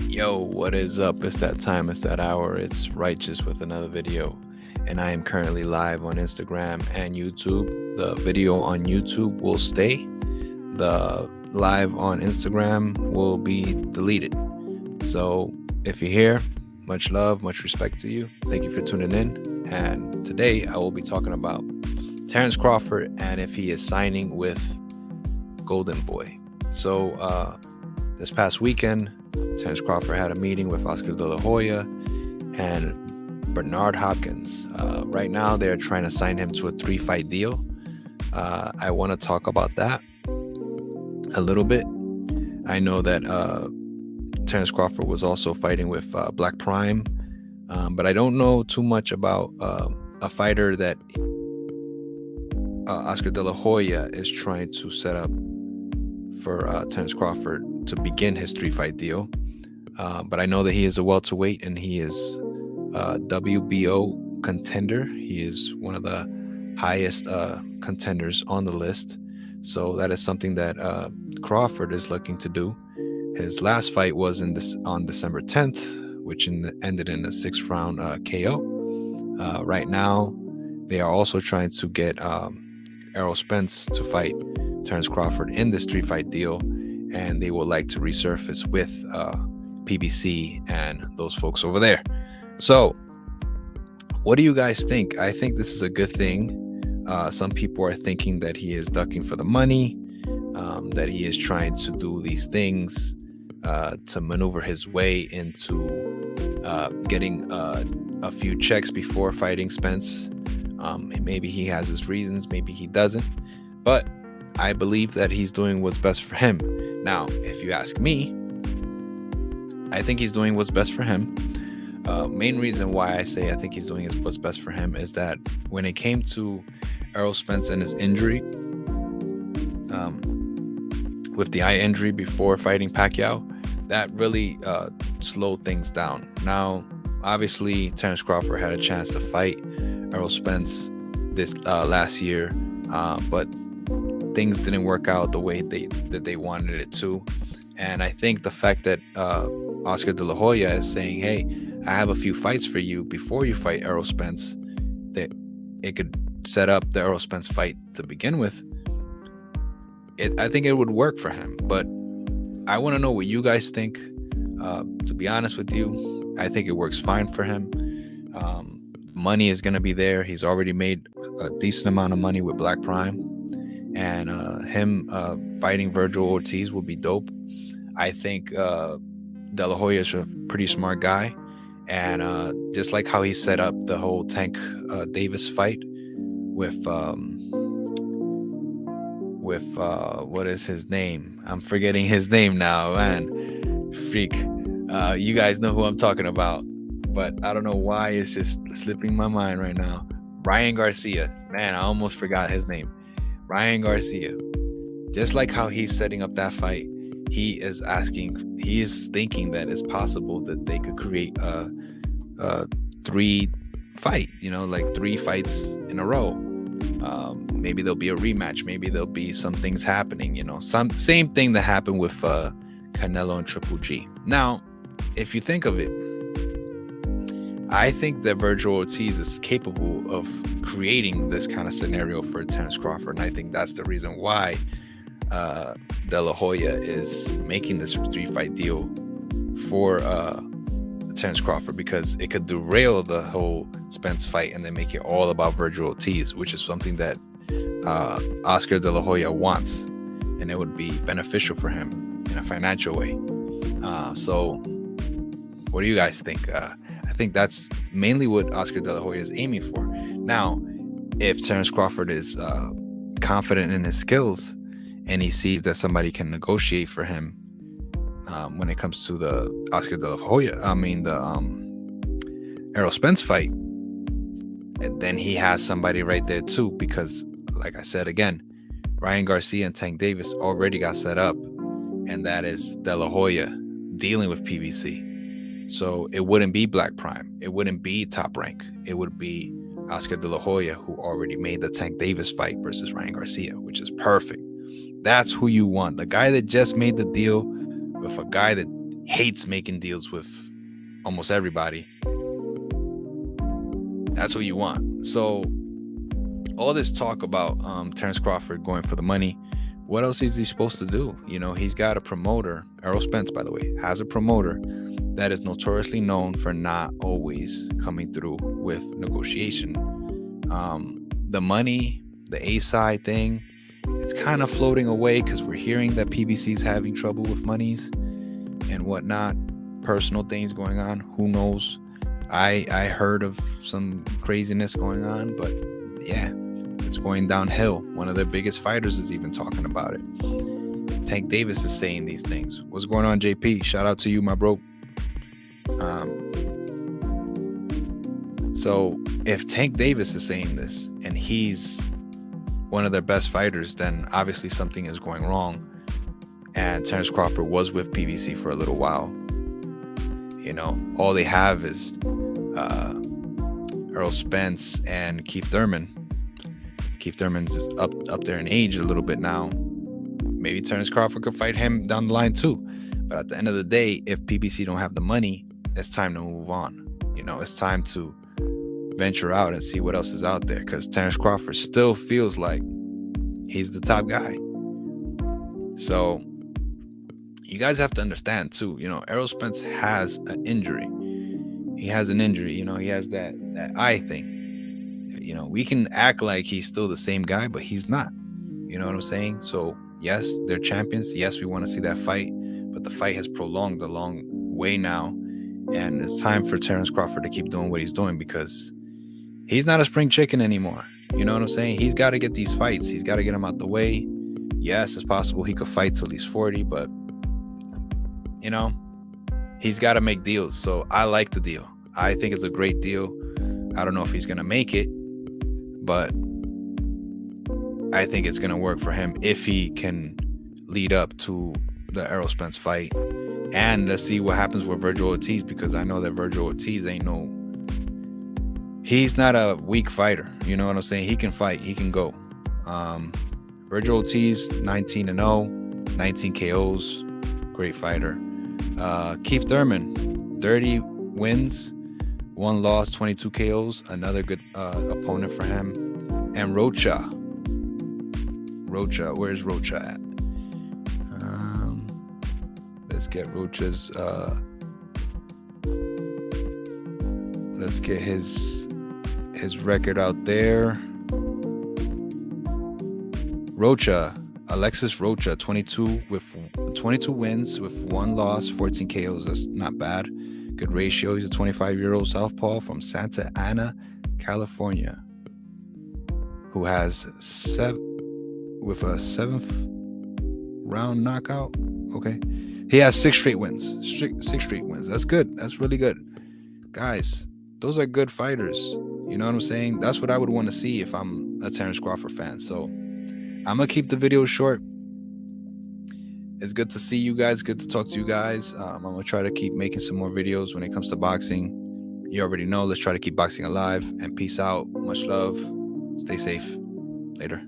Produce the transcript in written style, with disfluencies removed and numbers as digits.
Yo, what is up? It's that time, it's that hour. It's Righteous with another video. And I am currently live on Instagram and YouTube. The video on YouTube will stay. The live on Instagram will be deleted. So if you're here, much love, much respect to you. Thank you for tuning in. And today I will be talking about Terence Crawford and if he is signing with GoldenBoy. So this past weekend, Terence Crawford had a meeting with Oscar De La Hoya and Bernard Hopkins. Right now, they're trying to sign him to a 3-fight deal. I want to talk about that a little bit. I know that Terence Crawford was also fighting with Black Prime, but I don't know too much about a fighter that Oscar De La Hoya is trying to set up for Terence Crawford to begin his 3-fight deal. But I know that he is a welterweight and he is a WBO contender. He is one of the highest contenders on the list. So that is something that Crawford is looking to do. His last fight was on December 10th, which ended in a 6th round KO. Right now, they are also trying to get Errol Spence to fight Terence Crawford in this 3-fight deal, and they would like to resurface with PBC and those folks over there. So what do you guys think? I think this is a good thing. Some people are thinking that he is ducking for the money, that he is trying to do these things to maneuver his way into getting a few checks before fighting Spence. Maybe he has his reasons, maybe he doesn't, but I believe that he's doing what's best for him. Now, if you ask me, I think he's doing what's best for him. Main reason why I say I think he's doing what's best for him is that when it came to Errol Spence and his injury, with the eye injury before fighting Pacquiao, that really slowed things down. Now, obviously, Terence Crawford had a chance to fight Errol Spence this last year, but things didn't work out the way that they wanted it to. And I think the fact that Oscar De La Hoya is saying, hey, I have a few fights for you before you fight Errol Spence, that it could set up the Errol Spence fight to begin with. I think it would work for him, but I want to know what you guys think. To be honest with you, I think it works fine for him. Money is going to be there. He's already made a decent amount of money with Black Prime. And him fighting Virgil Ortiz would be dope. I think De La Hoya is a pretty smart guy, and just like how he set up the whole Tank Davis fight with what is his name? I'm forgetting his name now, man. Freak. You guys know who I'm talking about, but I don't know why it's just slipping my mind right now. Ryan Garcia. Man, I almost forgot his name. Ryan Garcia, just like how he's setting up that fight, he is thinking that it's possible that they could create a 3-fight, like 3 fights in a row. Maybe there'll be a rematch. Maybe there'll be some things happening, same thing that happened with Canelo and Triple G. Now, if you think of it, I think that Virgil Ortiz is capable of creating this kind of scenario for Terence Crawford, and I think that's the reason why De La Hoya is making this 3-fight deal for Terence Crawford, because it could derail the whole Spence fight and then make it all about Virgil Ortiz, which is something that Oscar De La Hoya wants, and it would be beneficial for him in a financial way. So what do you guys think? I think that's mainly what Oscar De La Hoya is aiming for. Now, if Terence Crawford is confident in his skills and he sees that somebody can negotiate for him when it comes to the Oscar De La Hoya, the Errol Spence fight, and then he has somebody right there too, because like I said again, Ryan Garcia and Tank Davis already got set up, and that is De La Hoya dealing with PBC. So it wouldn't be Black Prime. It wouldn't be Top Rank. It would be Oscar De La Hoya, who already made the Tank Davis fight versus Ryan Garcia, which is perfect. That's who you want. The guy that just made the deal with a guy that hates making deals with almost everybody. That's what you want. So all this talk about Terence Crawford going for the money, what else is he supposed to do? You know, he's got a promoter. Errol Spence, by the way, has a promoter that is notoriously known for not always coming through with negotiation. The money, the A-side thing, it's kind of floating away because we're hearing that PBC is having trouble with monies and whatnot, personal things going on. Who knows? I heard of some craziness going on, but yeah, it's going downhill. One of their biggest fighters is even talking about it. Tank Davis is saying these things. What's going on, JP? Shout out to you, my bro. So if Tank Davis is saying this and he's one of their best fighters, then obviously something is going wrong. And Terence Crawford was with PBC for a little while. You know, all they have is Errol Spence and Keith Thurman. Keith Thurman's is up there in age a little bit now. Maybe Terence Crawford could fight him down the line too. But at the end of the day, if PBC don't have the money, it's time to move on. You know, it's time to venture out and see what else is out there, because Terence Crawford still feels like he's the top guy. So you guys have to understand too, you know, Errol Spence has an injury. He has an injury, you know, he has that eye thing. You know, we can act like he's still the same guy, but he's not. You know what I'm saying? So yes, they're champions. Yes, we want to see that fight, but the fight has prolonged a long way now. And it's time for Terence Crawford to keep doing what he's doing, because he's not a spring chicken anymore. You know what I'm saying? He's got to get these fights. He's got to get them out the way. Yes, it's possible he could fight till he's 40, but, you know, he's got to make deals. So I like the deal. I think it's a great deal. I don't know if he's going to make it, but I think it's going to work for him if he can lead up to the Errol Spence fight. And let's see what happens with Virgil Ortiz, because I know that Virgil Ortiz he's not a weak fighter. You know what I'm saying? He can fight. He can go. Virgil Ortiz, 19-0, 19 KOs. Great fighter. Keith Thurman, 30 wins, 1 loss, 22 KOs. Another good opponent for him. And Rocha, where's Rocha at? Let's get Rocha's. Let's get his record out there. Rocha, Alexis Rocha, 22 wins with 1 loss, 14 KOs. That's not bad. Good ratio. He's a 25-year-old southpaw from Santa Ana, California, who has with a 7th round knockout. Okay. He has 6 straight wins. 6 straight wins. That's good. That's really good. Guys, those are good fighters. You know what I'm saying? That's what I would want to see if I'm a Terence Crawford fan. So I'm going to keep the video short. It's good to see you guys. Good to talk to you guys. I'm going to try to keep making some more videos when it comes to boxing. You already know. Let's try to keep boxing alive. And peace out. Much love. Stay safe. Later.